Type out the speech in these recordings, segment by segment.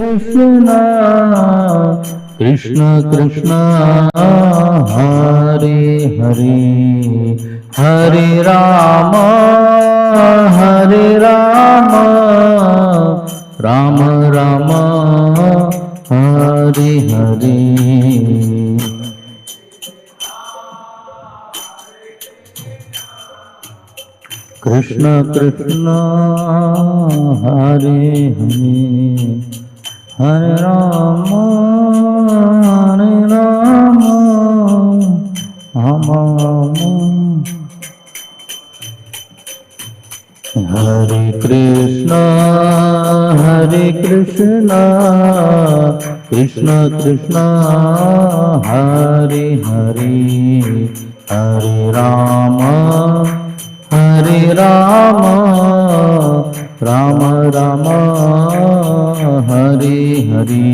कृष्ण कृष्ण कृष्ण हरे हरे हरे राम राम राम हरे हरे। कृष्ण कृष्ण हरे हरे हरे राम राम हरे कृष्ण कृष्ण कृष्ण हरे हरे हरे राम राम राम हरे हरे।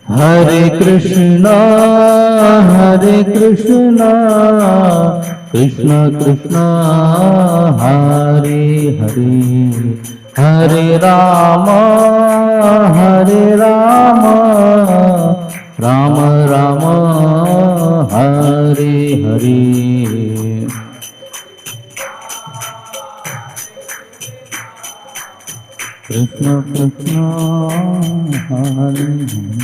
हरे कृष्ण कृष्ण कृष्ण हरे हरे हरे राम राम राम हरे हरे। कृष्ण कृष्ण हरे हरे।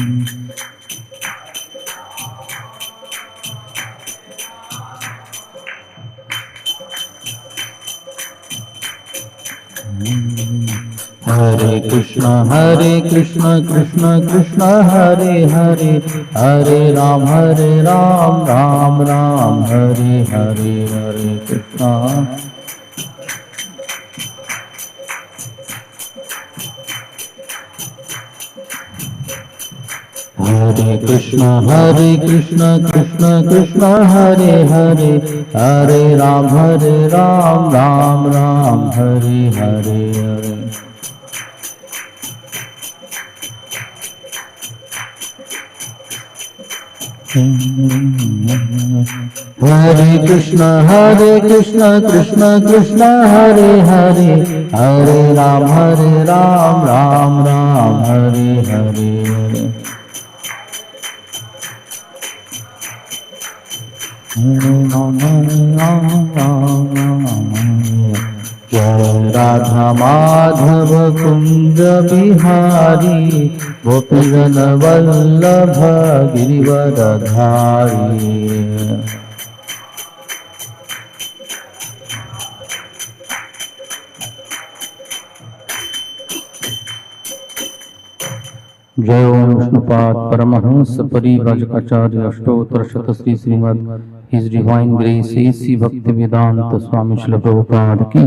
हरे कृष्ण कृष्ण कृष्ण हरे हरे हरे राम राम राम हरे हरे हरे कृष्ण। हरे कृष्ण कृष्ण कृष्ण हरे हरे हरे राम राम राम हरे हरे हरे। हरे कृष्ण कृष्ण कृष्ण हरे हरे हरे राम राम राम हरे हरे हरे। जय राधा माधव कुंज बिहारी गोपीजन वल्लभ गिरिवरधारी। जय Om Vishnupad Paramahamsa Parivrajakacharya Ashtottara Shatashri Srimad his divine grace AC Bhakti Vedanta Swami Srila Prabhupada की।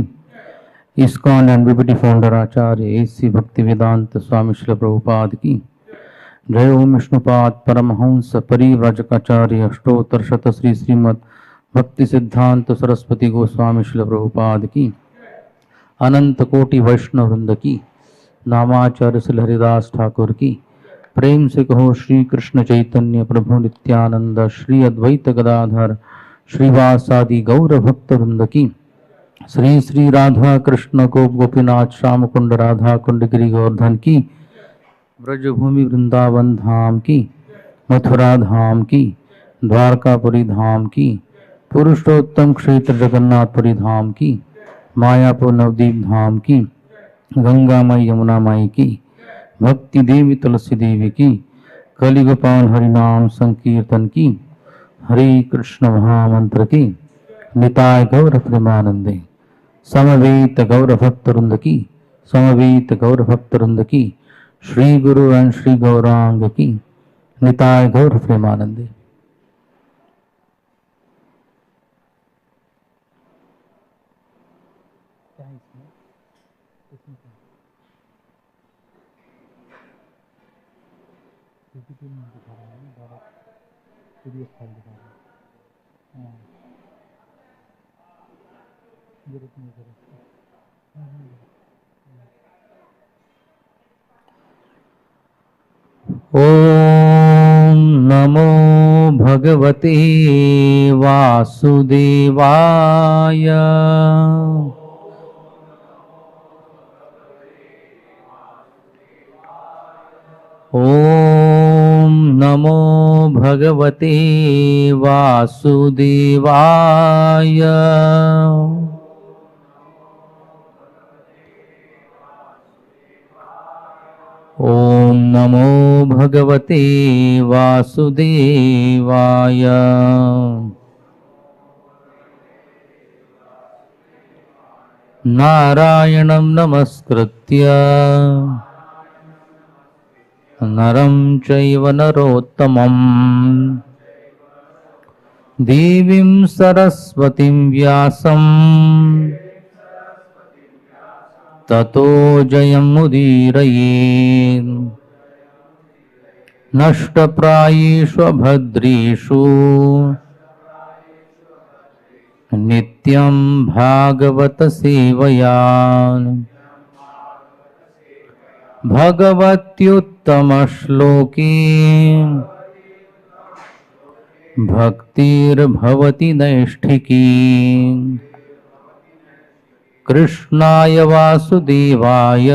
ISKCON and BBT founder Acharya AC Bhakti Vedanta Swami Srila Prabhupada की। जय ओम विष्णुपाद परमहंस परिव्राजकाचार्य अष्टोत्तर शतश्री श्रीमद भक्ति सिद्धांत सरस्वती गोस्वामी श्रील प्रभुपाद की। अनंत कोटि वैष्णव वृंद की। नामाचार्य श्री हरिदास ठाकुर की। प्रेम से कहो श्री कृष्ण चैतन्य प्रभु नित्यानंद श्री अद्वैत गदाधर श्रीवासादि गौर भक्त वृंद की। श्री श्री राधा कृष्ण को गोपीनाथ श्याम कुंड राधा कुंड गिरि गोवर्धन की। ब्रजभूमि वृंदावन धाम की। मथुरा धाम की। द्वारकापुरी धाम की। पुरुषोत्तम क्षेत्र जगन्नाथपुरी धाम की। मायापुर नवदीप धाम की। गंगा माई यमुना माई की। भक्ति देवी तुलसी देवी की। कलिगोपाल हरिनाम संकीर्तन की। हरे कृष्ण महामंत्र की। निताय गौर प्रेमानंदे समवेत गौर भक्त वृंद की। समवेत गौर भक्त वृंद की। श्री गुरु एंड श्री गौरांग की। निताय गौर प्रेमानंदे। ओम नमो भगवते वासुदेवाय। ओम नमो भगवते वासुदेवाय। ओम नमो भगवते वासुदेवाय। नारायणं नमस्कृत्य नरं चैव नरोत्तमं देवीं सरस्वतीं व्यासं ततो जयमुदीरयेत्। नष्टप्रायेषु भद्रेषु नित्यं भागवत सेवया भगवत्युत्तमश्लोके भक्तिर्भवति नैष्ठिकी। कृष्णाय वासुदेवाय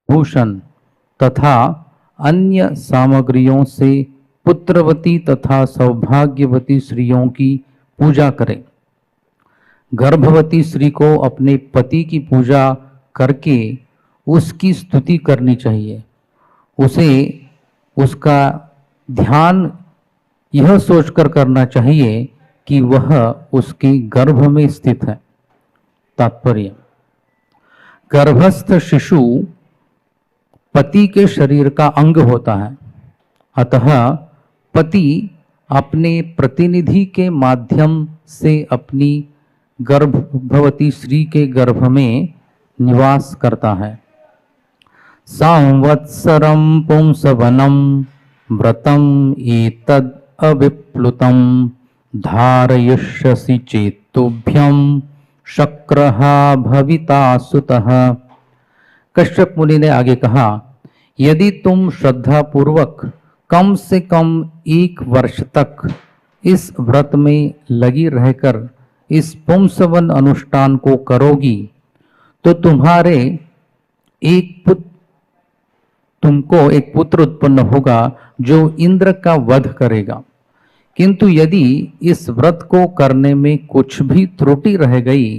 भूषण तथा अन्य सामग्रियों से पुत्रवती तथा सौभाग्यवती स्त्रियों की पूजा करें। गर्भवती स्त्री को अपने पति की पूजा करके उसकी स्तुति करनी चाहिए। उसे उसका ध्यान यह सोचकर करना चाहिए कि वह उसके गर्भ में स्थित है। तात्पर्य, गर्भस्थ शिशु पति के शरीर का अंग होता है, अतः पति अपने प्रतिनिधि के माध्यम से अपनी गर्भवती स्त्री के गर्भ में निवास करता है। संवत्सरं पुंसवनं व्रतम एतद् अविप्लुतं धारयिष्यसि चेत्तुभ्यं शक्रहा भविता सुतः। कश्यप मुनि ने आगे कहा, यदि तुम श्रद्धा पूर्वक कम से कम 1 वर्ष तक इस व्रत में लगी रहकर इस पुंसवन अनुष्ठान को करोगी तो तुमको एक पुत्र उत्पन्न होगा जो इंद्र का वध करेगा। किंतु यदि इस व्रत को करने में कुछ भी त्रुटि रह गई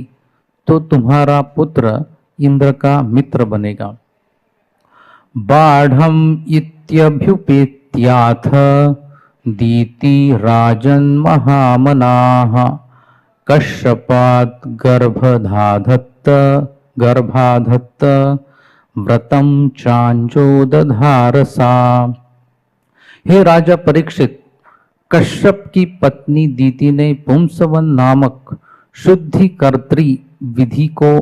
तो तुम्हारा पुत्र इंद्र का मित्र बनेगा। बाढ़म इत्यभ्युपेत्याथ दीति राजन महामनाः कश्यपात् गर्भाधत्त व्रतम चांचो दधारसा। हे राजा परीक्षित, कश्यप की पत्नी दीति ने पुंसवन नामक शुद्धिकर्त्री विधि को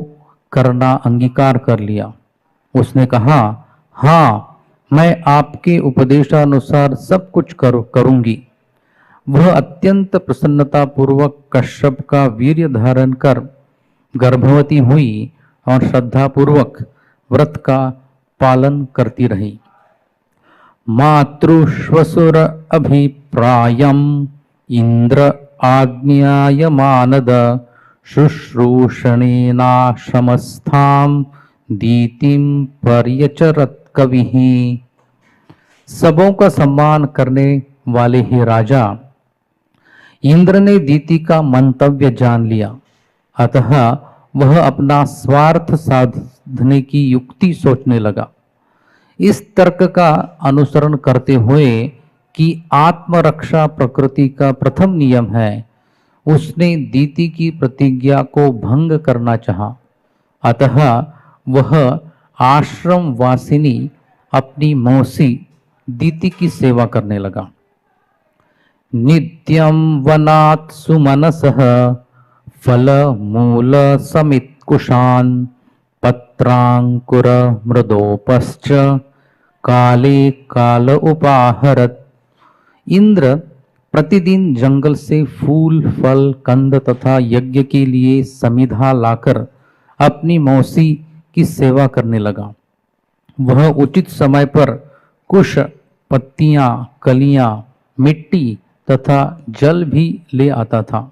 करना अंगीकार कर लिया। उसने कहा, हाँ, मैं आपके उपदेशानुसार सब कुछ करूंगी। वह अत्यंत प्रसन्नता पूर्वक कश्यप का वीर्य धारण कर गर्भवती हुई और श्रद्धापूर्वक व्रत का पालन करती रही। मातृश्वसुर अभिप्रायम् इंद्र आज्ञायमानद शुश्रूषणेनाश्रमस्थां दीतिं पर्यचरत् कविः। सबों का सम्मान करने वाले ही राजा इंद्र ने दीति का मंतव्य जान लिया, अतः वह अपना स्वार्थ साधने की युक्ति सोचने लगा। इस तर्क का अनुसरण करते हुए कि आत्मरक्षा प्रकृति का प्रथम नियम है, उसने दीति की प्रतिज्ञा को भंग करना चाहा। अतः वह आश्रम वासिनी अपनी मौसी दीति की सेवा करने लगा। नित्यं वनात् सुमनसः फल मूल समित कुशान पत्रांकुर मृदोपश्च काले काल उपाहरत। इंद्र प्रतिदिन जंगल से फूल फल कंद तथा यज्ञ के लिए समिधा लाकर अपनी मौसी की सेवा करने लगा। वह उचित समय पर कुश, पत्तियां, कलियां, मिट्टी तथा जल भी ले आता था।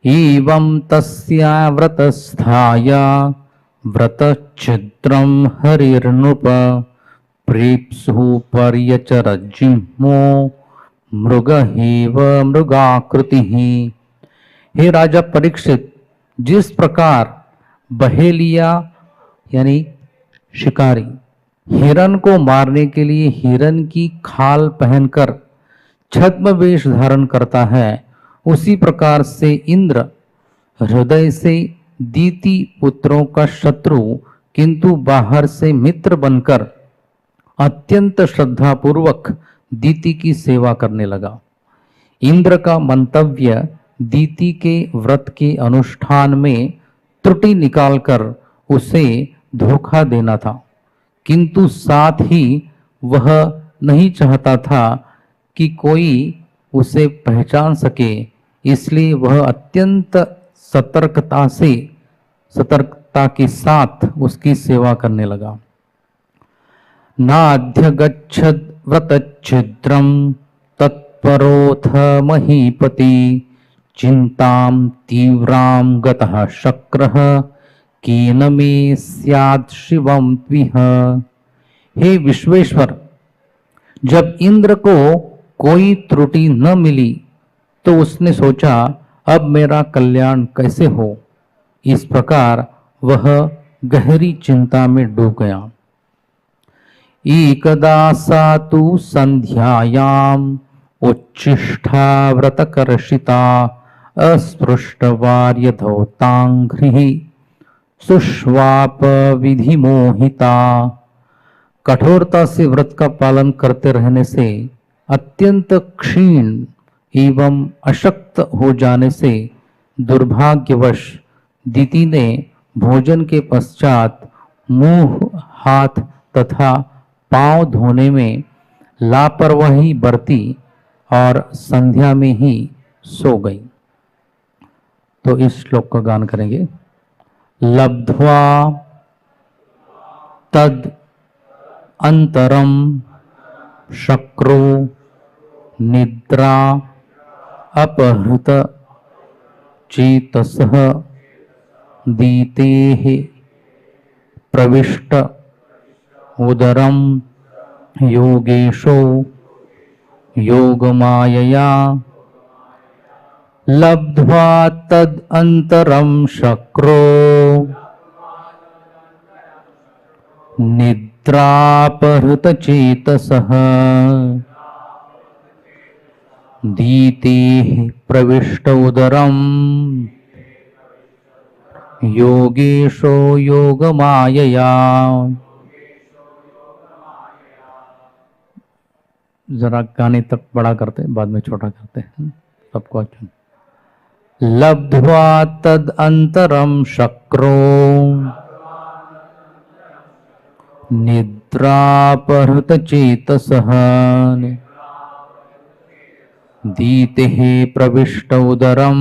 एवं तस्या व्रतस्थाय व्रतच्छिद्रं हरिर्नृप प्रेप्सु पर्यचरजिह्मो मृगहेव मृगाकृतिः। हे राजा परीक्षित, जिस प्रकार बहेलिया यानी शिकारी हिरन को मारने के लिए हिरन की खाल पहनकर छद्म वेश धारण करता है, उसी प्रकार से इंद्र हृदय से दीति पुत्रों का शत्रु किंतु बाहर से मित्र बनकर अत्यंत श्रद्धापूर्वक दीति की सेवा करने लगा। इंद्र का मंतव्य दीति के व्रत के अनुष्ठान में त्रुटि निकालकर उसे धोखा देना था, किंतु साथ ही वह नहीं चाहता था कि कोई उसे पहचान सके, इसलिए वह अत्यंत सतर्कता के साथ उसकी सेवा करने लगा। नाध्यगच्छद व्रतच्छिद्रं तत्परोऽथ महीपति चिंतां तीव्रां गतः शक्रः केन मे स्यात् शिवं त्विह। हे विश्वेश्वर, जब इंद्र को कोई त्रुटि न मिली तो उसने सोचा, अब मेरा कल्याण कैसे हो। इस प्रकार वह गहरी चिंता में डूब गया। एकदा सा तु संध्यायाम् उच्छिष्टा व्रतकर्षिता अस्पृष्टवार्यधौतांघ्रिः सुष्वाप विधि मोहिता। कठोरता से व्रत का पालन करते रहने से अत्यंत क्षीण एवं अशक्त हो जाने से दुर्भाग्यवश दीति ने भोजन के पश्चात मुंह, हाथ तथा पांव धोने में लापरवाही बरती और संध्या में ही सो गई। तो इस श्लोक का गान करेंगे। लब्ध्वा तद अंतरम शक्रो निद्रा अपहृत चेतसः दीतेः प्रविष्ट उदरम योगेशो योगमायया लब्ध्वा तद अंतरम शक्रो निद्रापहृत चेतसः दीतेः प्रविष्ट उदरम योगेशो योगमायया। जरा गाने तक बड़ा करते हैं, बाद में छोटा करते हैं सबको। अच्छा, लब्ध्वा तद अंतरम शक्रो निद्रापहृत चेतसः दीतेः प्रविष्ट उदरम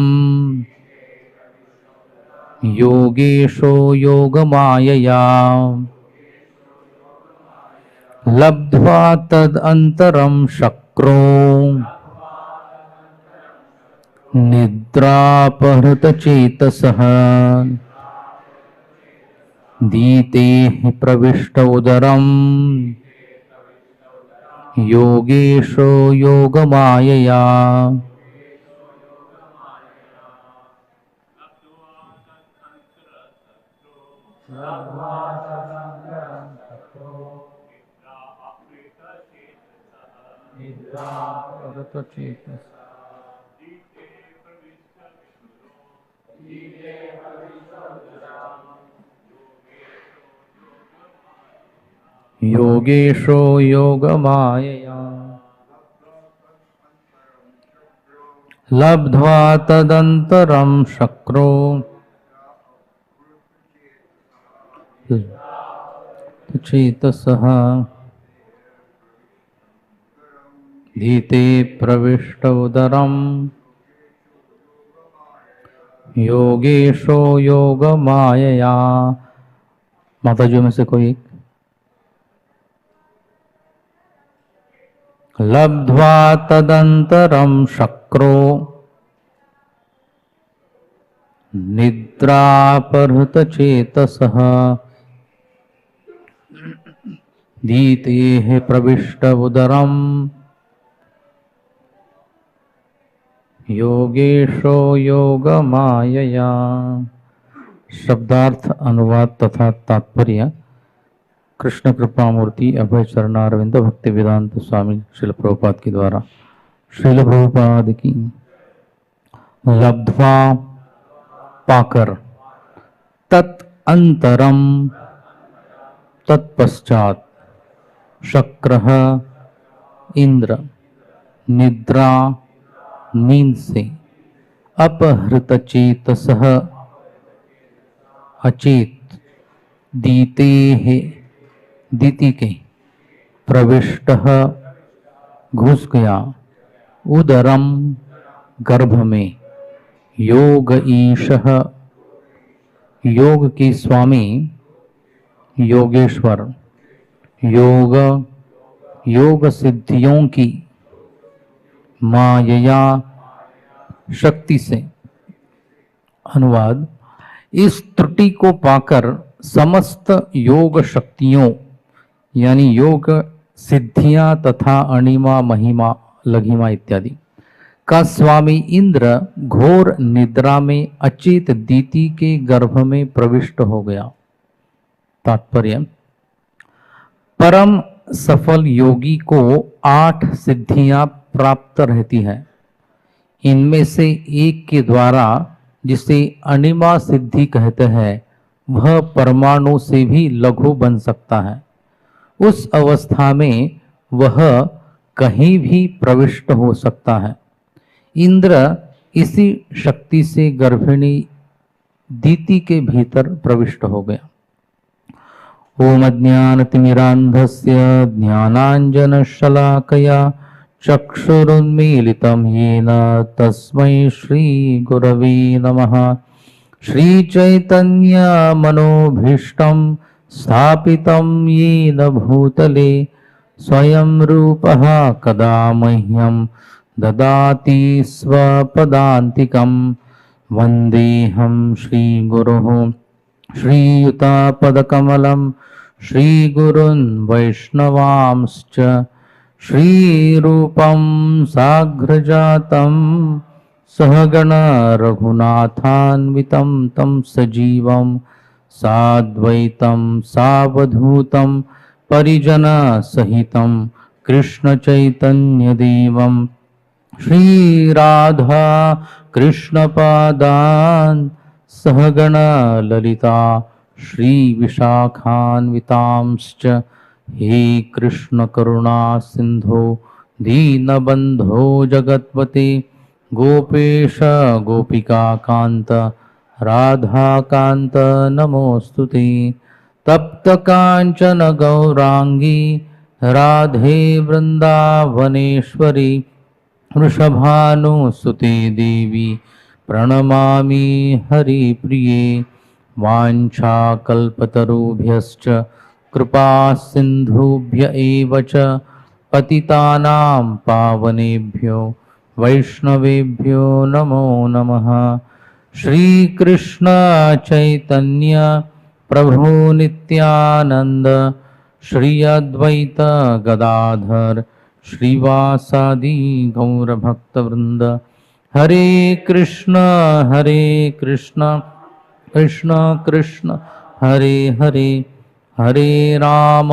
योगेशो योगमायया लब्ध्वा तदन्तरं शक्रो निद्रापहृतचेतसः दीते प्रविष्ट उदरम् योगेशो योगमायया योगेशो योगमायया लब्ध्वा तदन्तरं शक्रो चेतसः धीते प्रविष्ट उदरम् योगेशो योगमायया। माताजियों में से कोई एक? लब्ध्वा तदन्तरं शक्रो निद्रापहृतचेतसः दीतेः प्रविष्ट उदरम् योगेशो योगमायया। शब्दार्थ, अनुवाद तथा तात्पर्य कृष्ण कृपा मूर्ति अभय चरणारविंद भक्ति वेदांत स्वामी श्रील प्रभुपाद के द्वारा। श्रील प्रभुपाद की। लब्ध्वा पाकर, तत् अंतरम तत्पश्चात, शक्रः इंद्र, निद्रा नींद से, अपहृत चेतसः अचेत, दीते है दीति के, प्रविष्ट घुस गया, उदरम गर्भ में, योग ईशः योग के स्वामी, योगेश्वर, योग योग सिद्धियों की, मायया शक्ति से। अनुवाद: इस त्रुटि को पाकर समस्त योग शक्तियों यानी योग सिद्धियां तथा अणिमा महिमा लघिमा इत्यादि का स्वामी इंद्र घोर निद्रा में अचेत दीति के गर्भ में प्रविष्ट हो गया। तात्पर्य: परम सफल योगी को 8 सिद्धियां प्राप्त रहती है। इनमें से एक के द्वारा, जिसे अणिमा सिद्धि कहते हैं, वह परमाणु से भी लघु बन सकता है। उस अवस्था में वह कहीं भी प्रविष्ट हो सकता है। इंद्र इसी शक्ति से गर्भिणी दीति के भीतर प्रविष्ट हो गया। ओम अज्ञानतिमिरान्धस्य ज्ञानाञ्जनशलाकया चक्षुरुन्मीलितं येन तस्मै श्रीगुरवे नमः। श्रीचैतन्यमनोभीष्टं स्थापितं येन भूतले स्वयं रूपः कदा मह्यं ददाति स्वपदान्तिकं। वन्देऽहं श्रीगुरुः श्रीयुतापदकमलं श्रीगुरुन् वैष्णवांश्च श्रीरूपं साग्रजातं सहगण रघुनाथान्वितं तं सजीवं साद्वैतं सावधूतं परिजनसहितं कृष्णचैतन्यदेवं श्रीराधा कृष्णपादान् सहगण ललिता श्रीविशाखान्वितांश्च। हे कृष्ण करुणा सिंधो दीनबंधो जगत्पते गोपेश गोपिका कांत राधा कांत नमोस्तुते। तप्त कांचन गौरांगी राधे वृंदावनेश्वरी वृषभानुसुते देवी प्रणमामि हरिप्रिये। वाञ्छाकल्पतरुभ्यश्च कृपा सिन्धुभ्य एव च पतितानां पावनेभ्यो वैष्णवेभ्यो नमो नमः। श्रीकृष्ण चैतन्य प्रभु नित्यानंद श्री अद्वैत गदाधर श्रीवासादि गौरभक्तवृंद। हरे कृष्ण कृष्ण कृष्ण हरे हरे, हरे राम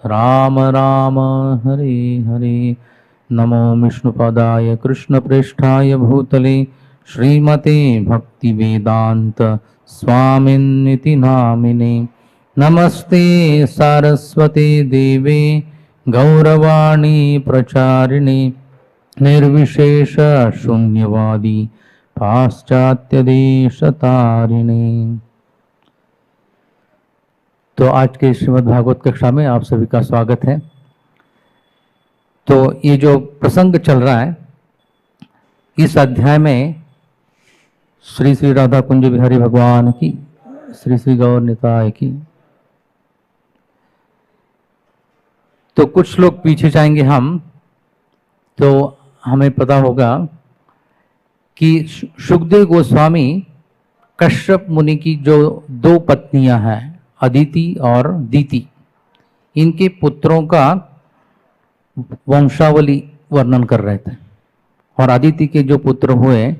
राम राम हरे हरे। नमो विष्णुपदाय कृष्णप्रेष्ठाय भूतले श्रीमते भक्तिवेदांत स्वामिन्निति नामिने। नमस्ते सारस्वते देवे गौरवाणी प्रचारिणे निर्विशेष शून्यवादी पाश्चात्य देश तारिणे। तो आज के श्रीमद् भागवत कक्षा में आप सभी का स्वागत है। तो ये जो प्रसंग चल रहा है इस अध्याय में श्री श्री राधा कुंज बिहारी भगवान की, श्री श्री गौर निताय की। तो कुछ लोग पीछे जाएंगे हम, तो हमें पता होगा कि शुकदेव गोस्वामी कश्यप मुनि की जो दो पत्नियां हैं, अदिति और दीति, इनके पुत्रों का वंशावली वर्णन कर रहे थे। और अदिति के जो पुत्र हुए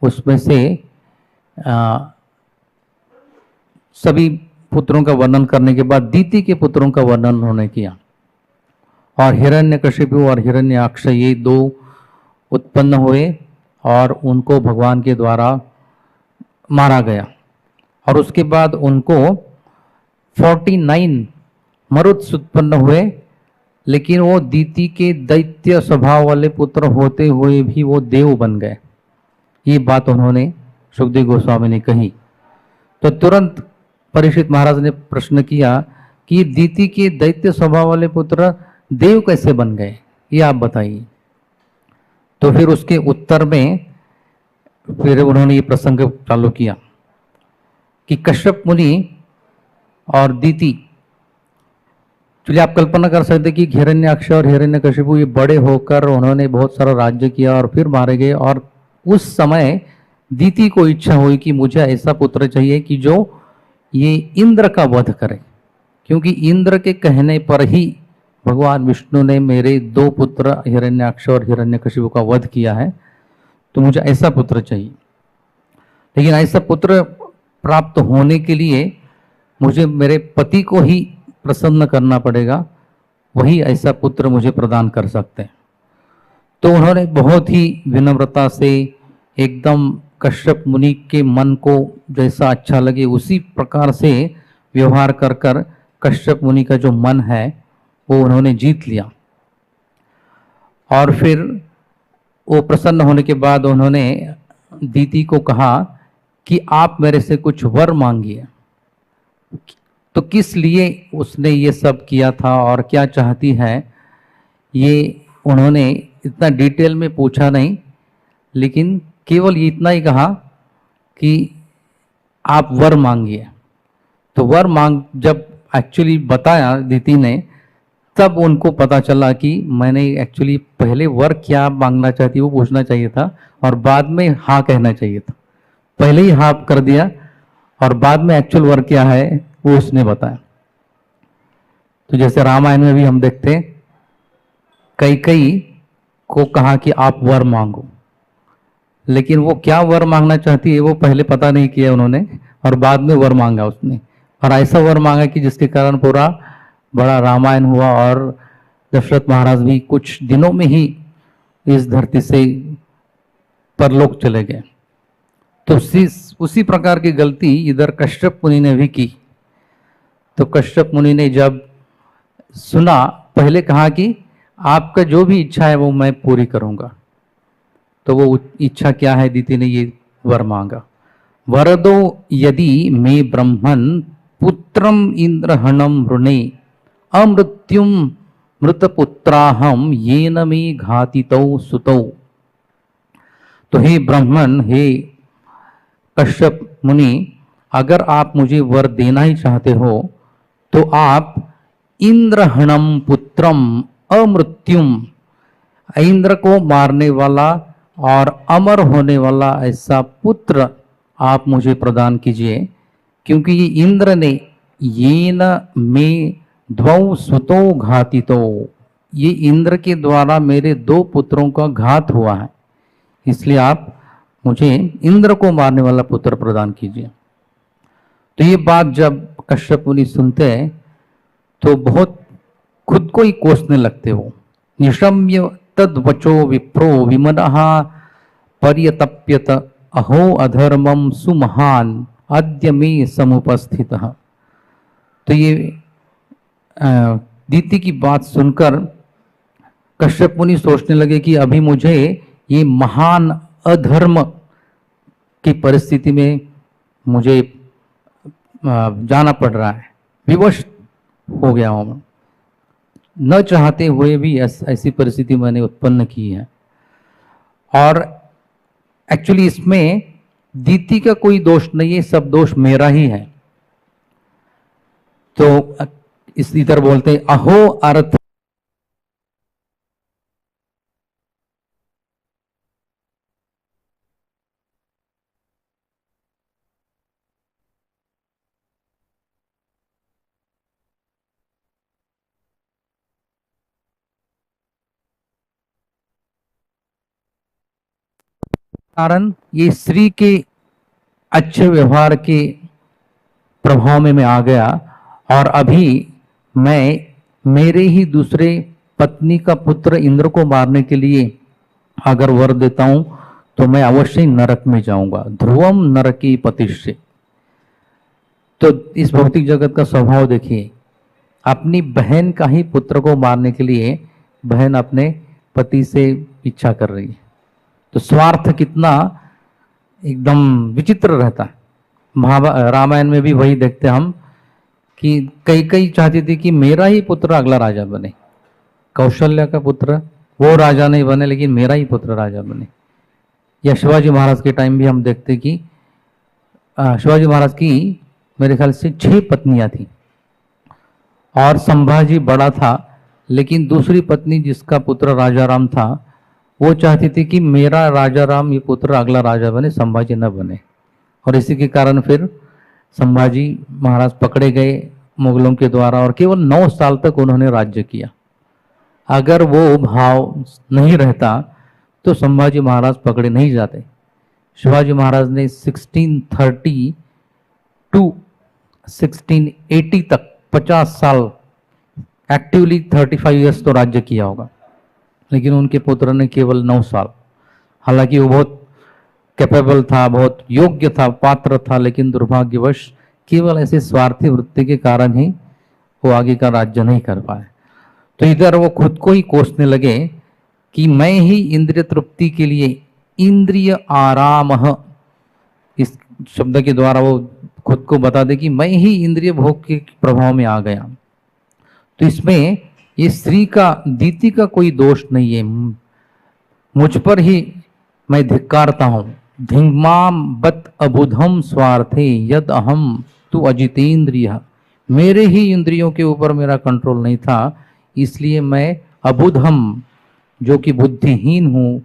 उसमें से सभी पुत्रों का वर्णन करने के बाद दीति के पुत्रों का वर्णन उन्होंने किया। और हिरण्यकशिपु और हिरण्याक्ष ये दो उत्पन्न हुए और उनको भगवान के द्वारा मारा गया। और उसके बाद उनको 49 मरुत्स उत्पन्न हुए, लेकिन वो दीति के दैत्य स्वभाव वाले पुत्र होते हुए भी वो देव बन गए। ये बात उन्होंने सुखदेव गोस्वामी ने कही। तो तुरंत परीक्षित महाराज ने प्रश्न किया कि दीति के दैत्य स्वभाव वाले पुत्र देव कैसे बन गए, ये आप बताइए। तो फिर उसके उत्तर में फिर उन्होंने ये प्रसंग चालू किया कि कश्यप मुनि और दीति, चलिए आप कल्पना कर सकते कि हिरण्याक्ष और हिरण्यकशिपु ये बड़े होकर उन्होंने बहुत सारा राज्य किया और फिर मारे गए। और उस समय दीति को इच्छा हुई कि मुझे ऐसा पुत्र चाहिए कि जो ये इंद्र का वध करे, क्योंकि इंद्र के कहने पर ही भगवान विष्णु ने मेरे दो पुत्र हिरण्याक्ष और हिरण्यकशिपु का वध किया है, तो मुझे ऐसा पुत्र चाहिए। लेकिन ऐसा पुत्र प्राप्त होने के लिए मुझे मेरे पति को ही प्रसन्न करना पड़ेगा, वही ऐसा पुत्र मुझे प्रदान कर सकते हैं। तो उन्होंने बहुत ही विनम्रता से एकदम कश्यप मुनि के मन को जैसा अच्छा लगे उसी प्रकार से व्यवहार कर कर कश्यप मुनि का जो मन है वो उन्होंने जीत लिया। और फिर वो प्रसन्न होने के बाद उन्होंने दीति को कहा कि आप मेरे से कुछ वर मांगिए। तो किस लिए उसने ये सब किया था और क्या चाहती है, ये उन्होंने इतना डिटेल में पूछा नहीं, लेकिन केवल इतना ही कहा कि आप वर मांगिए। तो वर मांग जब एक्चुअली बताया दीति ने, तब उनको पता चला कि मैंने एक्चुअली पहले वर क्या मांगना चाहती वो पूछना चाहिए था और बाद में हाँ कहना चाहिए था। पहले ही हाँ कर दिया और बाद में एक्चुअल वर क्या है वो उसने बताया। तो जैसे रामायण में भी हम देखते हैं, कैकेयी को कहा कि आप वर मांगो, लेकिन वो क्या वर मांगना चाहती है वो पहले पता नहीं किया उन्होंने और बाद में वर मांगा उसने। और ऐसा वर मांगा कि जिसके कारण पूरा बड़ा रामायण हुआ और दशरथ महाराज भी कुछ दिनों में ही इस धरती से परलोक चले गए। तो उसी प्रकार की गलती इधर कश्यप मुनि ने भी की। तो कश्यप मुनि ने जब सुना, पहले कहा कि आपका जो भी इच्छा है वो मैं पूरी करूंगा। तो वो इच्छा क्या है, दीति ने ये वर मांगा, वरदो यदि मे ब्रह्मन् पुत्रम इंद्रहणम वृणे अमृत्युम मृतपुत्राहम येन मे घातितौ सुतौ। तो हे ब्राह्मण, हे कश्यप मुनि, अगर आप मुझे वर देना ही चाहते हो तो आप इंद्रहणम पुत्रम अमृत्युम, इंद्र को मारने वाला और अमर होने वाला ऐसा पुत्र आप मुझे प्रदान कीजिए, क्योंकि ये इंद्र ने ये न में द्वौ सुतो घातितो, ये इंद्र के द्वारा मेरे दो पुत्रों का घात हुआ है, इसलिए आप मुझे इंद्र को मारने वाला पुत्र प्रदान कीजिए। तो ये बात जब कश्यप मुनि सुनते हैं तो बहुत खुद को ही कोसने लगते हो। निशम्य तद वचो विप्रो विमनः पर्यतप्यत अहो अधर्मम सुमहान अद्य मे समुपस्थितः। तो ये दीति की बात सुनकर कश्यप मुनि सोचने लगे कि अभी मुझे ये महान अधर्म की परिस्थिति में मुझे जाना पड़ रहा है, विवश हो गया हूं, न चाहते हुए भी ऐसी परिस्थिति मैंने उत्पन्न की है। और एक्चुअली इसमें दीति का कोई दोष नहीं है, सब दोष मेरा ही है। तो इस इधर बोलते हैं अहो अर्थ कारण ये स्त्री के अच्छे व्यवहार के प्रभाव में मैं आ गया, और अभी मैं मेरे ही दूसरे पत्नी का पुत्र इंद्र को मारने के लिए अगर वर देता हूं तो मैं अवश्य नरक में जाऊंगा, ध्रुवम नरकी पतिष्य। तो इस भौतिक जगत का स्वभाव देखिए, अपनी बहन का ही पुत्र को मारने के लिए बहन अपने पति से इच्छा कर रही है। तो स्वार्थ कितना एकदम विचित्र रहता है। रामायण में भी वही देखते हम कि कई चाहती थी कि मेरा ही पुत्र अगला राजा बने, कौशल्या का पुत्र वो राजा नहीं बने लेकिन मेरा ही पुत्र राजा बने। या शिवाजी महाराज के टाइम भी हम देखते कि शिवाजी महाराज की मेरे ख्याल से 6 पत्नियां थी और संभाजी बड़ा था, लेकिन दूसरी पत्नी जिसका पुत्र राजा राम था वो चाहती थी कि मेरा राजा राम ये पुत्र अगला राजा बने, संभाजी न बने। और इसी के कारण फिर संभाजी महाराज पकड़े गए मुगलों के द्वारा और केवल 9 साल तक उन्होंने राज्य किया। अगर वो भाव नहीं रहता तो संभाजी महाराज पकड़े नहीं जाते। शिवाजी महाराज ने 1630 टू 1680 तक 50 साल एक्टिवली 35 ईयर्स तो राज्य किया होगा, लेकिन उनके पुत्र ने केवल 9 साल। हालांकि वो बहुत कैपेबल था, बहुत योग्य था, पात्र था, लेकिन दुर्भाग्यवश केवल ऐसे स्वार्थी वृत्ति के कारण ही वो आगे का राज्य नहीं कर पाए। तो इधर वो खुद को ही कोसने लगे कि मैं ही इंद्रिय तृप्ति के लिए इंद्रिय आराम, इस शब्द के द्वारा वो खुद को बता दे कि मैं ही इंद्रिय भोग के प्रभाव में आ गया। तो इसमें ये स्त्री का दीति का कोई दोष नहीं है, मुझ पर ही मैं धिक्कारता हूं। धिंगमाम बत अबुधम स्वार्थे यद अहम तु अजितेंद्रिय, मेरे ही इंद्रियों के ऊपर मेरा कंट्रोल नहीं था, इसलिए मैं अबुधम जो कि बुद्धिहीन हूं,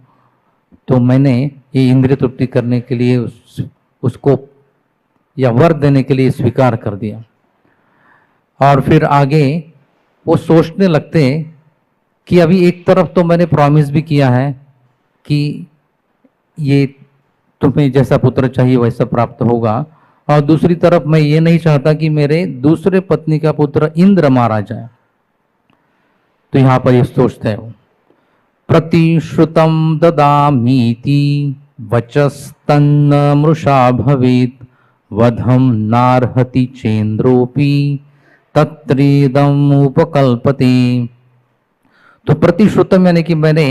तो मैंने ये इंद्रिय तृप्ति करने के लिए उसको या वर देने के लिए स्वीकार कर दिया। और फिर आगे वो सोचने लगते कि अभी एक तरफ तो मैंने प्रॉमिस भी किया है कि ये तुम्हें जैसा पुत्र चाहिए वैसा प्राप्त होगा, और दूसरी तरफ मैं ये नहीं चाहता कि मेरे दूसरे पत्नी का पुत्र इंद्र मारा जाए। तो यहां पर ये सोचते हैं प्रतिश्रुतम ददामीति वचस्तन्न मृषा भवेत् वधम नार्हति चेन्द्रोपि तत्रेदम उपकल्पते। तो प्रतिश्रुतम यानी कि मैंने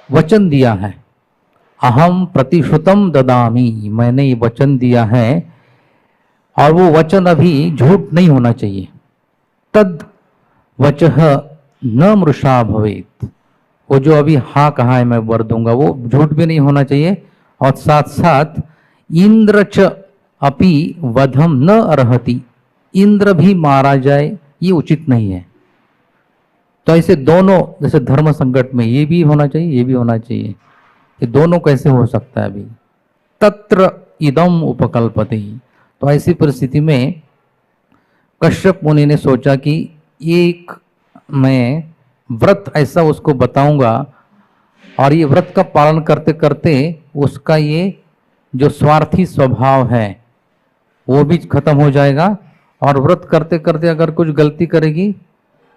वचन दिया है, अहम प्रतिश्रुतम ददामी, मैंने ये वचन दिया है और वो वचन अभी झूठ नहीं होना चाहिए। तद वचः न मृषा भवेत्, वो जो अभी हाँ कहा है मैं वर दूंगा वो झूठ भी नहीं होना चाहिए और साथ साथ इंद्र च अपि वधम न अर्हति, इंद्र भी मारा जाए ये उचित नहीं है। तो ऐसे दोनों, जैसे धर्म संकट में ये भी होना चाहिए, ये भी होना चाहिए, ये दोनों कैसे हो सकता है अभी? तत्र इदम उपकल्पते। तो ऐसी परिस्थिति में कश्यप मुनि ने सोचा कि एक मैं व्रत ऐसा उसको बताऊंगा और ये व्रत का पालन करते करते उसका ये जो स्वार्थी स्वभाव है वो भी खत्म हो जाएगा, और व्रत करते करते अगर कुछ गलती करेगी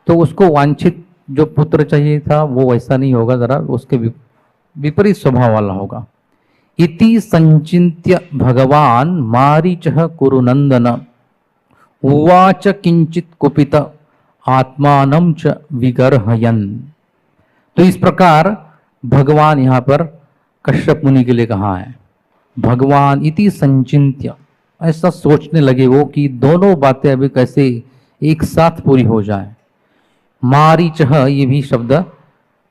तो उसको वांछित जो पुत्र चाहिए था वो वैसा नहीं होगा, जरा उसके विपरीत स्वभाव वाला होगा। इति संचिन्त्य भगवान मारीचः कुरुनंदन उवाच किंचित कुपित आत्मानं च विगर्हयन्। तो इस प्रकार भगवान यहाँ पर कश्यप मुनि के लिए कहा है। भगवान इति संचिन्त्य, ऐसा सोचने लगे वो कि दोनों बातें अभी कैसे एक साथ पूरी हो जाए। मारीचः ये भी शब्द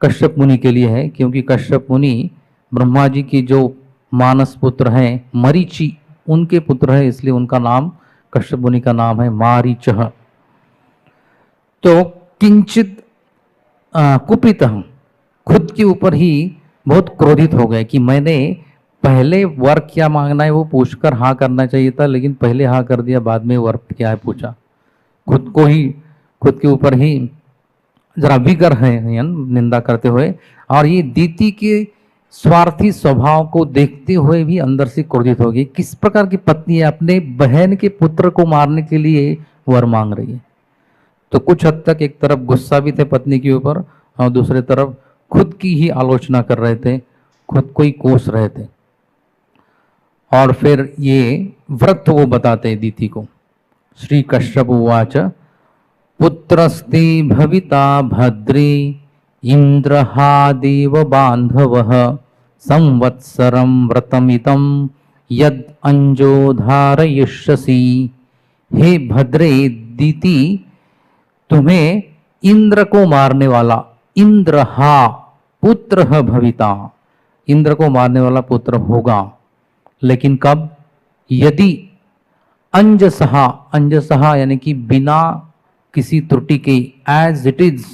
कश्यप मुनि के लिए है, क्योंकि कश्यप मुनि ब्रह्मा जी के जो मानस पुत्र हैं मरीचि उनके पुत्र है, इसलिए उनका नाम कश्यप मुनि का नाम है मारीचः। तो किंचित कुपित, खुद के ऊपर ही बहुत क्रोधित हो गए कि मैंने पहले वर क्या मांगना है वो पूछकर हाँ करना चाहिए था, लेकिन पहले हाँ कर दिया, बाद में वर क्या है पूछा। खुद को ही, खुद के ऊपर ही जरा विगर है निंदा करते हुए, और ये दीति के स्वार्थी स्वभाव को देखते हुए भी अंदर से क्रोधित हो गई। किस प्रकार की पत्नी है, अपने बहन के पुत्र को मारने के लिए वर मांग रही है। तो कुछ हद तक एक तरफ गुस्सा भी थे पत्नी के ऊपर और दूसरी तरफ खुद की ही आलोचना कर रहे थे, खुद को ही कोस रहे थे। और फिर ये व्रत वो बताते दीति को। श्री कश्यप उवाच पुत्रस्ते भविता भद्रे इंद्रहा देव बांधवः संवत्सरं व्रतमितं यद अंजो धारयिष्यसि। हे भद्रे दीति, तुम्हें इंद्र को मारने वाला, इंद्रहा पुत्र भविता, इंद्र को मारने वाला पुत्र होगा, लेकिन कब? यदि अंजसहा, अंजसहा यानी कि बिना किसी त्रुटि के, एज इट इज,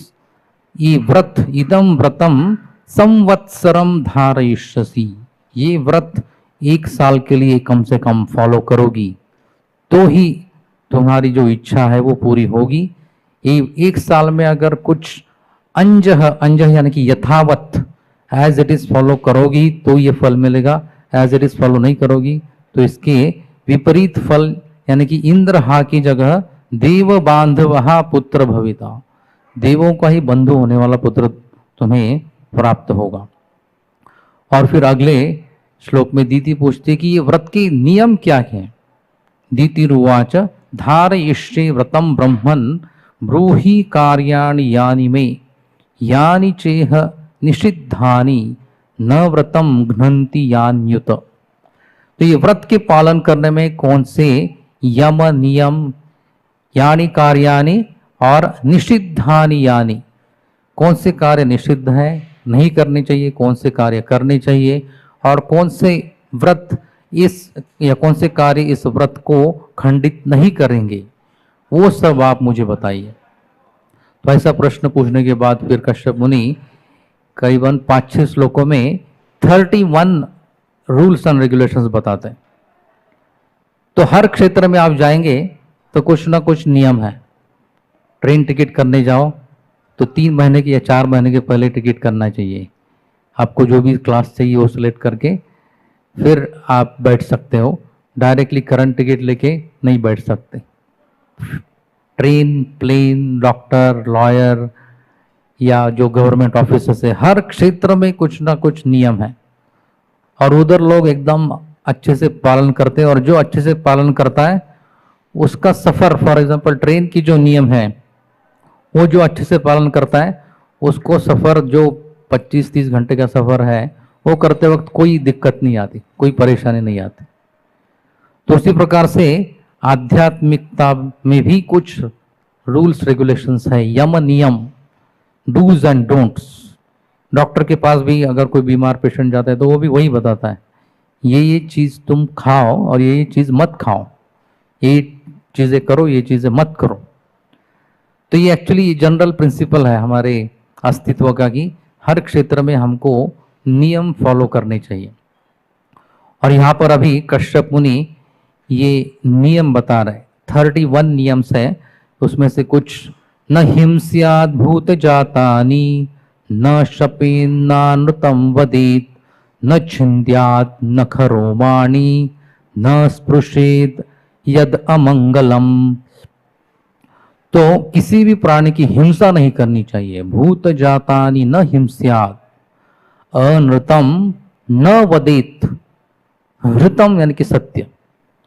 ये व्रत, इदम व्रतम संवत्सरम धारयिष्यसि, ये व्रत 1 साल के लिए कम से कम फॉलो करोगी तो ही तुम्हारी जो इच्छा है वो पूरी होगी। ये 1 साल में अगर कुछ अंजह, अंजह यानी कि यथावत, एज इट इज फॉलो करोगी तो ये फल मिलेगा, एज इट इज फॉलो नहीं करोगी तो इसके विपरीत फल, यानी कि इंद्रहा की जगह देव बांधवहा पुत्र भविता, देवों का ही बंधु होने वाला पुत्र तुम्हें प्राप्त होगा। और फिर अगले श्लोक में दीति पूछती कि ये व्रत के नियम क्या हैं। दीति रुवाच धारयिष्ये व्रतम ब्रह्मन् ब्रूहि कार्याणि यानि मे यानि चेह निषिद्धानि न व्रतम घ्नन्ति यान्युत। तो ये व्रत के पालन करने में कौन से यम नियम, यानी कार्यानि और निषिद्धानि यानी, कौन से कार्य निषिद्ध है, नहीं करने चाहिए, कौन से कार्य करने चाहिए, और कौन से व्रत इस, या कौन से कार्य इस व्रत को खंडित नहीं करेंगे, वो सब आप मुझे बताइए। तो ऐसा प्रश्न पूछने के बाद फिर कश्यप मुनि करीबन 5-6 श्लोकों में 31 रूल्स एंड रेगुलेशंस बताते हैं। तो हर क्षेत्र में आप जाएंगे तो कुछ ना कुछ नियम है। ट्रेन टिकट करने जाओ तो 3 महीने के या 4 महीने के पहले टिकट करना चाहिए। आपको जो भी क्लास चाहिए वो सिलेक्ट करके फिर आप बैठ सकते हो, डायरेक्टली करंट टिकट लेके नहीं बैठ सकते। ट्रेन, प्लेन, डॉक्टर, लॉयर या जो गवर्नमेंट ऑफिसर्स है, हर क्षेत्र में कुछ ना कुछ नियम है और उधर लोग एकदम अच्छे से पालन करते हैं। और जो अच्छे से पालन करता है उसका सफ़र, फॉर एग्जांपल ट्रेन की जो नियम है वो जो अच्छे से पालन करता है उसको सफ़र जो 25-30 घंटे का सफ़र है वो करते वक्त कोई दिक्कत नहीं आती, कोई परेशानी नहीं आती। तो उसी प्रकार से आध्यात्मिकता में भी कुछ रूल्स रेगुलेशंस है, यम नियम, डूज एंड डोंट्स। डॉक्टर के पास भी अगर कोई बीमार पेशेंट जाता है तो वो भी वही बताता है ये चीज तुम खाओ और ये चीज मत खाओ, ये चीजें करो, ये चीजें मत करो। तो ये एक्चुअली जनरल प्रिंसिपल है हमारे अस्तित्व का कि हर क्षेत्र में हमको नियम फॉलो करने चाहिए। और यहाँ पर अभी कश्यप मुनि ये नियम बता रहे, 31 नियम्स है, उसमें से कुछ न हिंस्याद भूत जातानि, न शपेन्नानृतं वदेत, न छिन्द्यात् न खरोमाणि, न स्पृशेत यद अमंगलम। तो किसी भी प्राणी की हिंसा नहीं करनी चाहिए। भूत जातानि न हिंस्यात्, अनृतम न वदेत, हृतम यानी कि सत्य,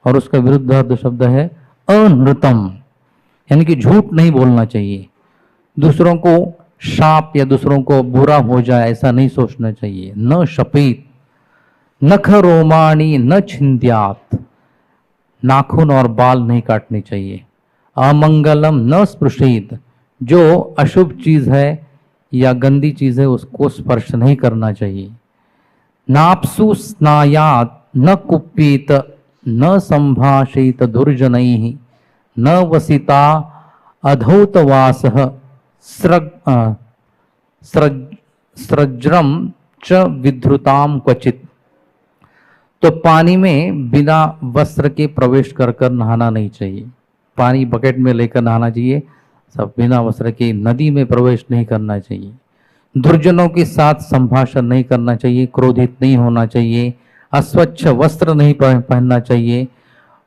और उसका विरुद्धार्थ शब्द है अनृतम, यानी कि झूठ नहीं बोलना चाहिए। दूसरों को शाप या दूसरों को बुरा हो जाए ऐसा नहीं सोचना चाहिए। न शपेत, नख रोमाणी न छिन्द्यात, नाखून और बाल नहीं काटने चाहिए। अमंगलम न स्पृशेत, जो अशुभ चीज है या गंदी चीज है उसको स्पर्श नहीं करना चाहिए। नाप्सु स्नायात न कुप्येत, न संभाषेत दुर्जनैः, न वसिता अधौतवासः, स्रज्रम च विधृताम क्वचित। तो पानी में बिना वस्त्र के प्रवेश कर कर नहाना नहीं चाहिए। पानी बकेट में लेकर नहाना चाहिए, सब बिना वस्त्र के नदी में प्रवेश नहीं करना चाहिए। दुर्जनों के साथ संभाषण नहीं करना चाहिए, क्रोधित नहीं होना चाहिए, अस्वच्छ वस्त्र नहीं पहनना चाहिए,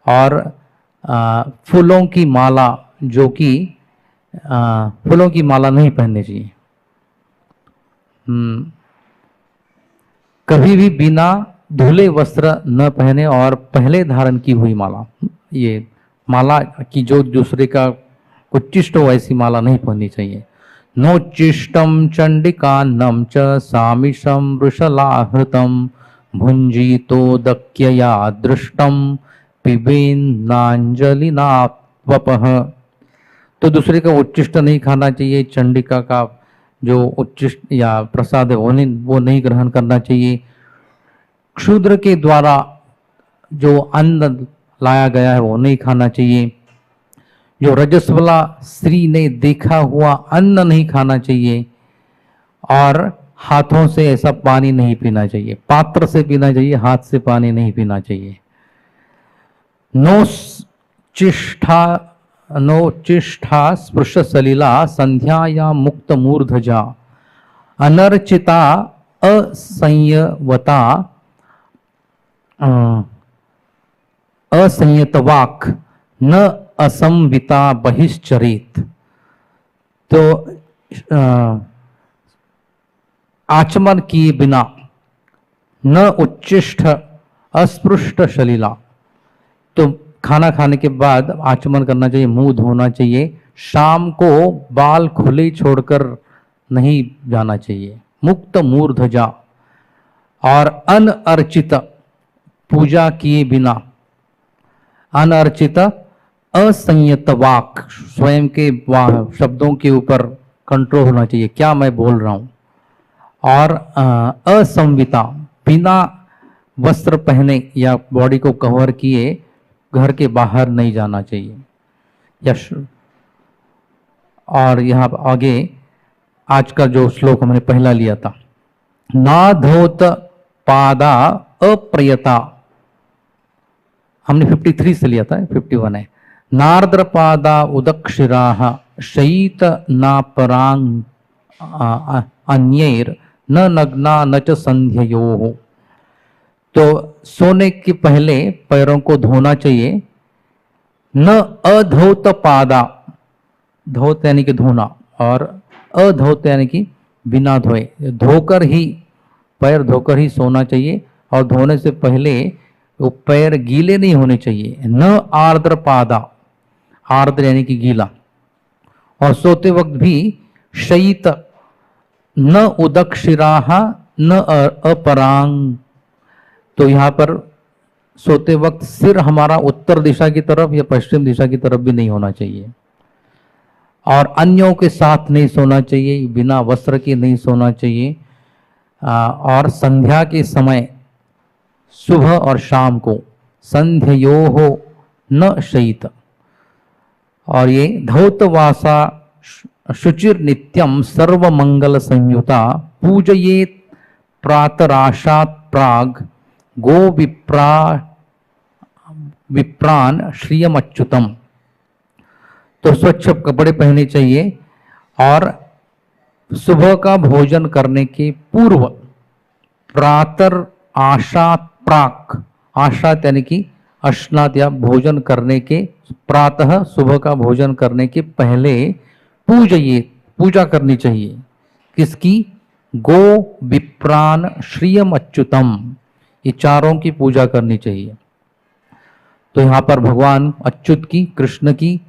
और फूलों की माला जो कि फूलों की माला नहीं पहननी चाहिए। कभी भी बिना धुले वस्त्र न पहने और पहले धारण की हुई माला, ये माला की जो दूसरे का उच्चिष्ट हो ऐसी माला नहीं पहननी चाहिए। नोच्चिष्टम चंडिकान्नम च सामिषम वृषलाहृतम, भुंजीतो दक्यया दृष्टम पिबेन्नांजलिनावपः। तो दूसरे का उच्चिष्ट नहीं खाना चाहिए, चंडिका का जो उच्चिष्ट या प्रसाद है वो नहीं ग्रहण करना चाहिए। क्षुद्र के द्वारा जो अन्न लाया गया है वो नहीं खाना चाहिए। जो रजस्वला स्त्री ने देखा हुआ अन्न नहीं खाना चाहिए, और हाथों से ऐसा पानी नहीं पीना चाहिए। पात्र से पीना चाहिए, हाथ से पानी नहीं पीना चाहिए। नो चिष्ठा स्पृश सलिला, संध्याया मुक्त मूर्धजा, अनर्चिता असंयवता असंयतवाक, न असंविता बहिश्चरित। तो आचमन किए बिना, न उच्चिष्ट अस्पृष्ट सलिला, तो खाना खाने के बाद आचमन करना चाहिए, मुंह धोना चाहिए। शाम को बाल खुले छोड़कर नहीं जाना चाहिए। मुक्त मूर्धजा, और अनअर्चित पूजा किए बिना, अनअर्चित असंयत वाक, स्वयं के शब्दों के ऊपर कंट्रोल होना चाहिए, क्या मैं बोल रहा हूं। और असंविता, बिना वस्त्र पहने या बॉडी को कवर किए घर के बाहर नहीं जाना चाहिए। यश। और यहाँ आगे आज का जो श्लोक हमने पहला लिया था, ना धोत पादा अप्रयता, हमने 53 से लिया था, 51 है। नार्द्र पादा उदक्षिराः, शयीत नापरांग अन्यैर, न नग्ना न च संध्ययोः। तो सोने के पहले पैरों को धोना चाहिए। न अधौत पादा, धौत यानी कि धोना, और अधौत यानी कि बिना धोए, धोकर ही, पैर धोकर ही सोना चाहिए। और धोने से पहले वो पैर गीले नहीं होने चाहिए। न आर्द्र पादा, आर्द्र यानी कि गीला। और सोते वक्त भी शयित, न उदक्षिराः न अपरांग। तो यहाँ पर सोते वक्त सिर हमारा उत्तर दिशा की तरफ या पश्चिम दिशा की तरफ भी नहीं होना चाहिए। और अन्यों के साथ नहीं सोना चाहिए, बिना वस्त्र के नहीं सोना चाहिए। और संध्या के समय सुबह और शाम को संध्योहो न शयित। और ये धौतवासा शुचिर नित्यम सर्वमंगल संयुता पूजयेत प्रातराशात प्राग गो विप्रान श्रियम अच्युतम। तो स्वच्छ कपड़े पहनने चाहिए और सुबह का भोजन करने के पूर्व प्रातर आशात प्राक, आशात यानी कि स्नात या भोजन करने के प्रातः सुबह का भोजन करने के पहले पूजये, पूजा करनी चाहिए। किसकी? गो विप्रान श्रियम अच्युतम, ये चारों की पूजा करनी चाहिए। तो यहाँ पर भगवान अच्युत की, कृष्ण की,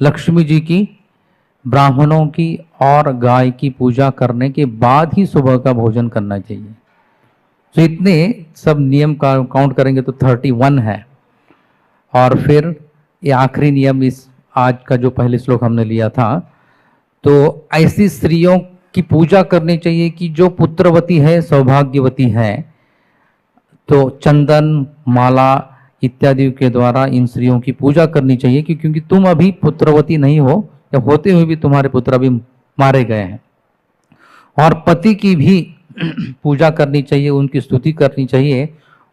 लक्ष्मी जी की, ब्राह्मणों की और गाय की पूजा करने के बाद ही सुबह का भोजन करना चाहिए। तो इतने सब नियम का काउंट करेंगे तो 31 है। और फिर ये आखिरी नियम इस आज का जो पहले श्लोक हमने लिया था, तो ऐसी स्त्रियों की पूजा करनी चाहिए कि जो पुत्रवती है, सौभाग्यवती है। तो चंदन, माला इत्यादि के द्वारा इन स्त्रियों की पूजा करनी चाहिए, क्योंकि तुम अभी पुत्रवती नहीं हो, या होते हुए भी तुम्हारे पुत्र अभी मारे गए हैं। और पति की भी पूजा करनी चाहिए, उनकी स्तुति करनी चाहिए।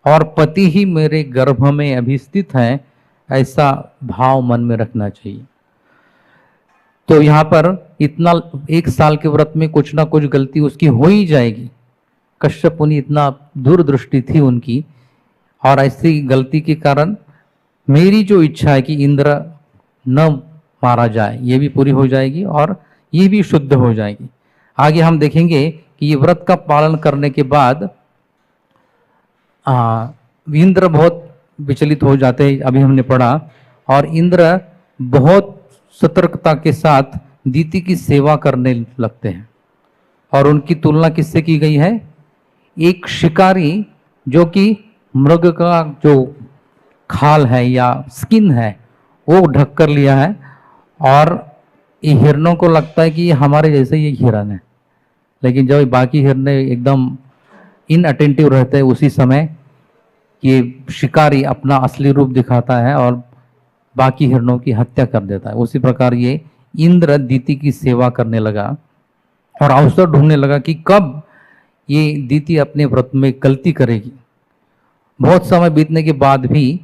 और पति ही मेरे गर्भ में अभी स्थित है, ऐसा भाव मन में रखना चाहिए। तो यहाँ पर इतना 1 साल के व्रत में कुछ ना कुछ गलती उसकी हो ही जाएगी। कश्यप मुनि इतना दूरदृष्टि थी उनकी, और ऐसी गलती के कारण मेरी जो इच्छा है कि इंद्र न मारा जाए, ये भी पूरी हो जाएगी और ये भी शुद्ध हो जाएगी। आगे हम देखेंगे कि ये व्रत का पालन करने के बाद इंद्र बहुत विचलित हो जाते हैं, अभी हमने पढ़ा। और इंद्र बहुत सतर्कता के साथ दीति की सेवा करने लगते हैं। और उनकी तुलना किससे की गई है? एक शिकारी जो कि मृग का जो खाल है या स्किन है वो ढक कर लिया है, और ये हिरणों को लगता है कि ये हमारे जैसे ये हिरन है। लेकिन जब बाकी हिरने एकदम इनअटेंटिव रहते हैं, उसी समय ये शिकारी अपना असली रूप दिखाता है और बाकी हिरणों की हत्या कर देता है। उसी प्रकार ये इंद्र दीति की सेवा करने लगा और अवसर ढूंढने लगा कि कब ये दीति अपने व्रत में गलती करेगी। बहुत समय बीतने के बाद भी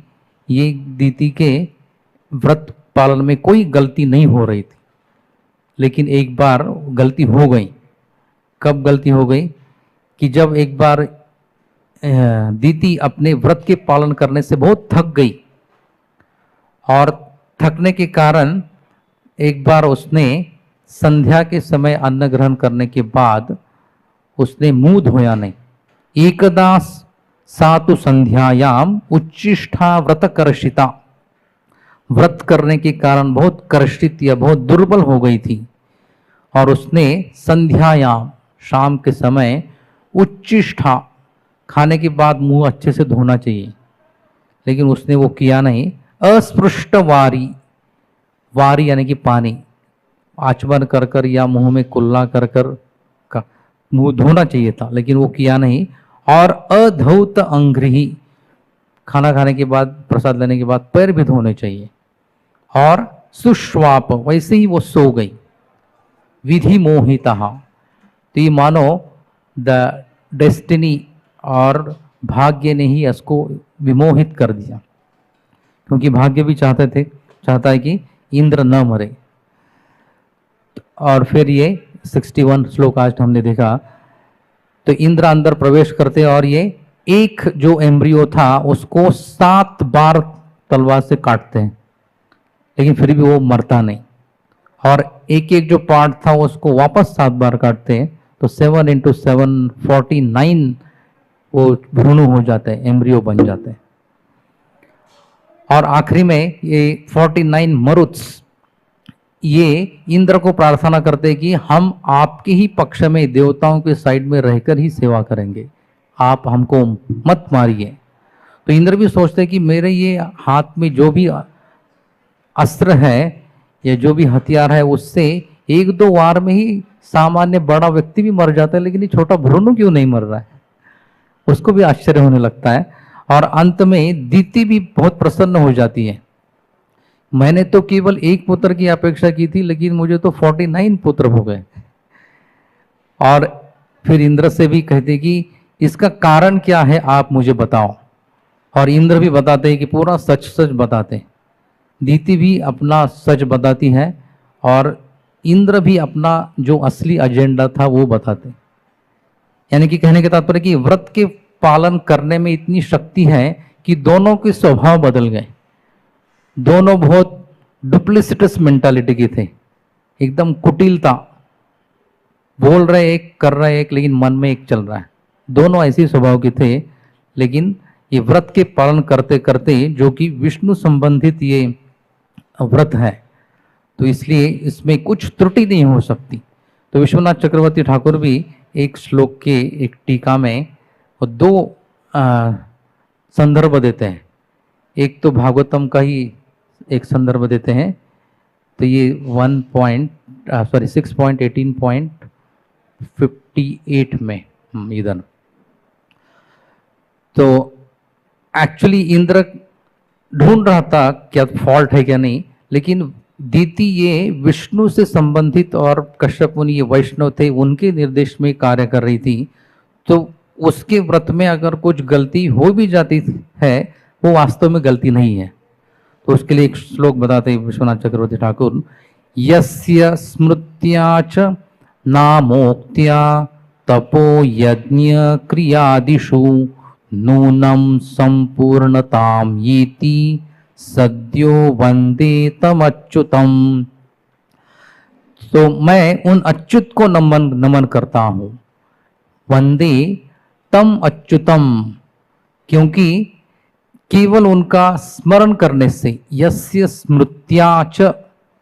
ये दीति के व्रत पालन में कोई गलती नहीं हो रही थी। लेकिन एक बार गलती हो गई। कब गलती हो गई? कि जब एक बार दीति अपने व्रत के पालन करने से बहुत थक गई, और थकने के कारण एक बार उसने संध्या के समय अन्न ग्रहण करने के बाद उसने मुंह धोया नहीं। एकदा सातु संध्यायाम उच्चिष्ठा व्रत कर्षिता, व्रत करने के कारण बहुत कर्षित या बहुत दुर्बल हो गई थी, और उसने संध्यायाम शाम के समय उच्चिष्ठा, खाने के बाद मुंह अच्छे से धोना चाहिए, लेकिन उसने वो किया नहीं। अस्पृष्ट वारी, वारी यानी कि पानी आचमन कर कर या मुंह में कुल्ला कर कर का मुंह धोना चाहिए था, लेकिन वो किया नहीं। और अधौत अंग्रही, खाना खाने के बाद, प्रसाद लेने के बाद पैर भी धोने चाहिए। और सुश्वाप, वैसे ही वो सो गई। विधि मोहिता, तो ये मानो द डेस्टिनी और भाग्य ने ही इसको विमोहित कर दिया, क्योंकि भाग्य भी चाहता है कि इंद्र न मरे। और फिर ये 61 श्लोक आज हमने देखा। तो इंद्र अंदर प्रवेश करते और ये एक जो एम्ब्रियो था उसको 7 बार तलवार से काटते हैं, लेकिन फिर भी वो मरता नहीं। और एक एक जो पार्ट था उसको वापस 7 बार काटते हैं, तो 7 × 7 49 वो भ्रूण हो जाते हैं, एम्ब्रियो बन जाते हैं। और आखिरी में ये 49 मरुत्स ये इंद्र को प्रार्थना करते कि हम आपके ही पक्ष में, देवताओं के साइड में रहकर ही सेवा करेंगे, आप हमको मत मारिए। तो इंद्र भी सोचते कि मेरे ये हाथ में जो भी अस्त्र है या जो भी हथियार है, उससे 1-2 वार में ही सामान्य बड़ा व्यक्ति भी मर जाता है, लेकिन ये छोटा भ्रूण क्यों नहीं मर रहा है। उसको भी आश्चर्य होने लगता है। और अंत में दीति भी बहुत प्रसन्न हो जाती है। मैंने तो केवल एक पुत्र की अपेक्षा की थी, लेकिन मुझे तो 49 पुत्र हो गए। और फिर इंद्र से भी कहते कि इसका कारण क्या है, आप मुझे बताओ। और इंद्र भी बताते हैं कि पूरा सच सच बताते हैं। दीति भी अपना सच बताती है और इंद्र भी अपना जो असली एजेंडा था वो बताते हैं। यानी कि कहने के तात्पर्य कि व्रत के पालन करने में इतनी शक्ति है कि दोनों के स्वभाव बदल गए। दोनों बहुत डुप्लिसिटस मेंटालिटी के थे, एकदम कुटिलता, बोल रहे एक कर रहे एक लेकिन मन में एक चल रहा है। दोनों ऐसे स्वभाव के थे। लेकिन ये व्रत के पालन करते करते, जो कि विष्णु संबंधित ये व्रत है, तो इसलिए इसमें कुछ त्रुटि नहीं हो सकती। तो विश्वनाथ चक्रवर्ती ठाकुर भी एक श्लोक के एक टीका में दो संदर्भ देते हैं। एक तो भागवतम का ही एक संदर्भ देते हैं। तो ये 6.18.58 में इधर तो एक्चुअली इंद्र ढूंढ रहा था क्या फॉल्ट है क्या नहीं, लेकिन दीति ये विष्णु से संबंधित और कश्यप मुनि ये वैष्णव थे, उनके निर्देश में कार्य कर रही थी। तो उसके व्रत में अगर कुछ गलती हो भी जाती है, वो वास्तव में गलती नहीं है। तो उसके लिए एक श्लोक बताते हैं विश्वनाथ चक्रवर्ती ठाकुर, यस्य स्मृत्या च नामोक्त्या तपो यज्ञ क्रियादिषु नूनम संपूर्णताम येति सद्यो वंदे तम अच्युतम। तो मैं उन अच्युत को नमन करता हूं, वंदे तम अच्युतम, क्योंकि केवल उनका स्मरण करने से, यस्य स्मृत्या च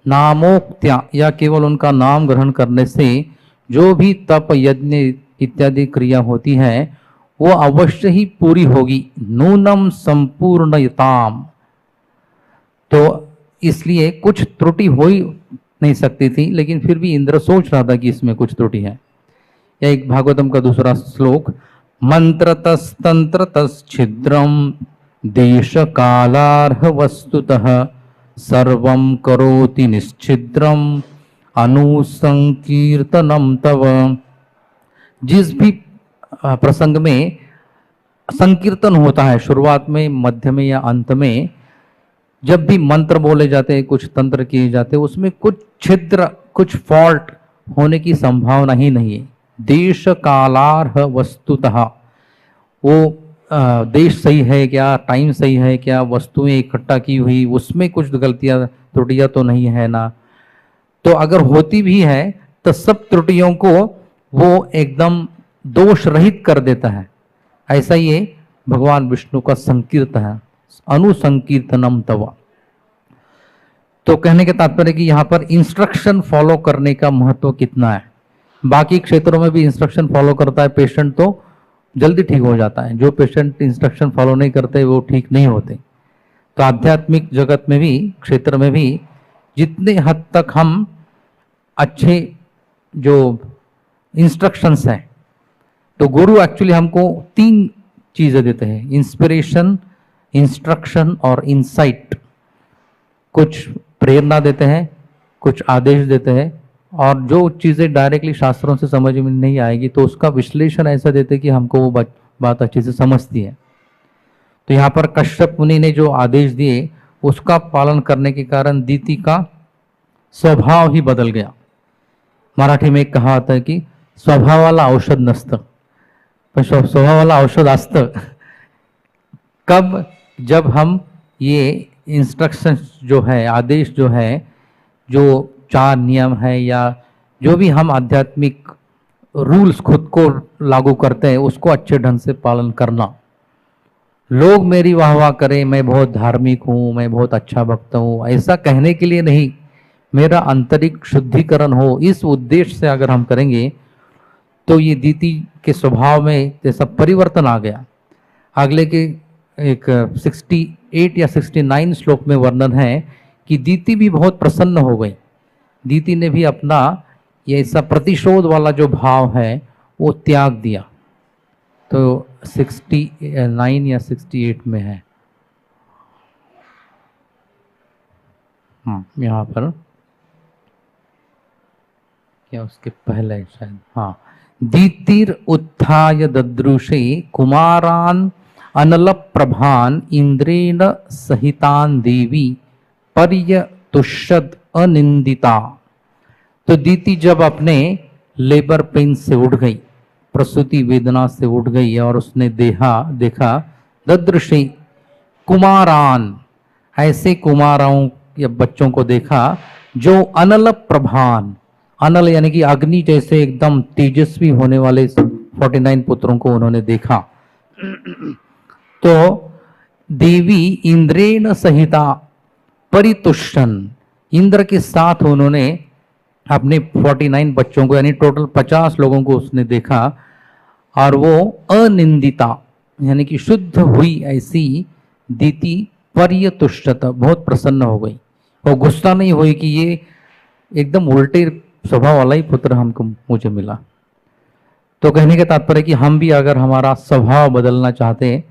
नामोक्त्या, या केवल उनका नाम ग्रहण करने से जो भी तप यज्ञ इत्यादि क्रिया होती है वो अवश्य ही पूरी होगी। नूनम संपूर्णताम, तो इसलिए कुछ त्रुटि हो ही नहीं सकती थी, लेकिन फिर भी इंद्र सोच रहा था कि इसमें कुछ त्रुटि है। या एक भागवतम का दूसरा श्लोक, मंत्रतस्तंत्रतश्छिद्रम देश कालार्ह वस्तुतः सर्वं करोति निश्छिद्रम अनुसंकीर्तनम तव। जिस भी प्रसंग में संकीर्तन होता है, शुरुआत में, मध्य में या अंत में, जब भी मंत्र बोले जाते हैं, कुछ तंत्र किए जाते हैं, उसमें कुछ छिद्र, कुछ फॉल्ट होने की संभावना ही नहीं है। देश कालार्ह वस्तुतः, वो देश सही है क्या, टाइम सही है क्या, वस्तुएं इकट्ठा की हुई उसमें कुछ गलतियां त्रुटियां तो नहीं है ना। तो अगर होती भी है तो सब त्रुटियों को वो एकदम दोष रहित कर देता है। ऐसा ये भगवान विष्णु का संकीर्तन है, अनुसंकीर्तनम तव। तो कहने के तात्पर्य कि यहाँ पर इंस्ट्रक्शन फॉलो करने का महत्व कितना है। बाकी क्षेत्रों में भी इंस्ट्रक्शन फॉलो करता है पेशेंट तो जल्दी ठीक हो जाता है, जो पेशेंट इंस्ट्रक्शन फॉलो नहीं करते वो ठीक नहीं होते। तो आध्यात्मिक जगत में भी, क्षेत्र में भी जितने हद तक हम अच्छे जो इंस्ट्रक्शंस हैं, तो गुरु एक्चुअली हमको 3 चीजें देते हैं, इंस्पिरेशन, इंस्ट्रक्शन और इंसाइट। कुछ प्रेरणा देते हैं, कुछ आदेश देते हैं, और जो चीज़ें डायरेक्टली शास्त्रों से समझ में नहीं आएगी तो उसका विश्लेषण ऐसा देते कि हमको वो बात अच्छे से समझती है। तो यहाँ पर कश्यप मुनि ने जो आदेश दिए उसका पालन करने के कारण दीति का स्वभाव ही बदल गया। मराठी में एक कहावत है कि स्वभावाला औषध नसतं, पण स्वभावाला औषध असतं। कब? जब हम ये इंस्ट्रक्शन जो है, आदेश जो है, जो 4 नियम है या जो भी हम आध्यात्मिक रूल्स खुद को लागू करते हैं, उसको अच्छे ढंग से पालन करना। लोग मेरी वाह वाह करें, मैं बहुत धार्मिक हूँ, मैं बहुत अच्छा भक्त हूँ, ऐसा कहने के लिए नहीं, मेरा आंतरिक शुद्धिकरण हो, इस उद्देश्य से अगर हम करेंगे तो ये दीति के स्वभाव में जैसा परिवर्तन आ गया। अगले के एक 68 या 69 श्लोक में वर्णन है कि दीति भी बहुत प्रसन्न हो गई। दीति ने भी अपना ये ऐसा प्रतिशोध वाला जो भाव है वो त्याग दिया। तो 69 या 68 में है। यहाँ पर क्या उसके पहले शायद, हाँ, दीतिर उत्थाय ददृशे कुमारान अनल प्रभान इंद्रेण सहितान देवी पर्यतुष्यद अनिंदिता। तो दीति जब अपने लेबर पेन से उठ गई, प्रसूति वेदना से उठ गई और उसने देखा ददृशे कुमारान, ऐसे कुमारों या बच्चों को देखा जो अनल प्रभान, अनल यानी कि अग्नि जैसे एकदम तेजस्वी होने वाले 49 पुत्रों को उन्होंने देखा। तो देवी इंद्रेण सहिता परितुष्टन, इंद्र के साथ उन्होंने अपने 49 बच्चों को यानी टोटल 50 लोगों को उसने देखा, और वो अनिंदिता यानी कि शुद्ध हुई ऐसी दीति पर्यतुष्टता, बहुत प्रसन्न हो गई। वो गुस्सा नहीं हुई कि ये एकदम उल्टे स्वभाव वाला ही पुत्र मुझे मिला। तो कहने का तात्पर्य कि हम भी अगर हमारा स्वभाव बदलना चाहते हैं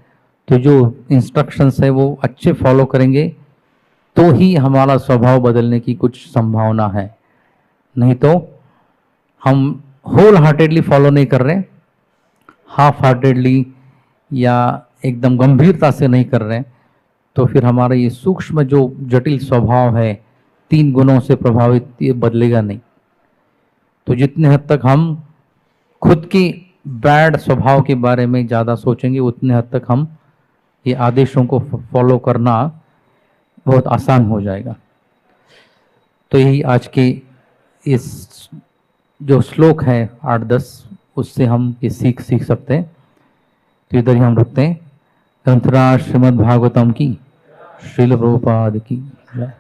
तो जो इंस्ट्रक्शंस है वो अच्छे फॉलो करेंगे तो ही हमारा स्वभाव बदलने की कुछ संभावना है, नहीं तो हम होल हार्टेडली फॉलो नहीं कर रहे, हाफ हार्टेडली या एकदम गंभीरता से नहीं कर रहे, तो फिर हमारा ये सूक्ष्म जो जटिल स्वभाव है 3 गुणों से प्रभावित, ये बदलेगा नहीं। तो जितने हद तक हम खुद के बैड स्वभाव के बारे में ज़्यादा सोचेंगे उतने हद तक हम ये आदेशों को फॉलो करना बहुत आसान हो जाएगा। तो यही आज के इस जो श्लोक है 8-10 उससे हम ये सीख सकते हैं। तो इधर ही हम रुकते हैं। ग्रंथराज श्रीमद् भागवतम की, श्रील प्रभुपाद की जय।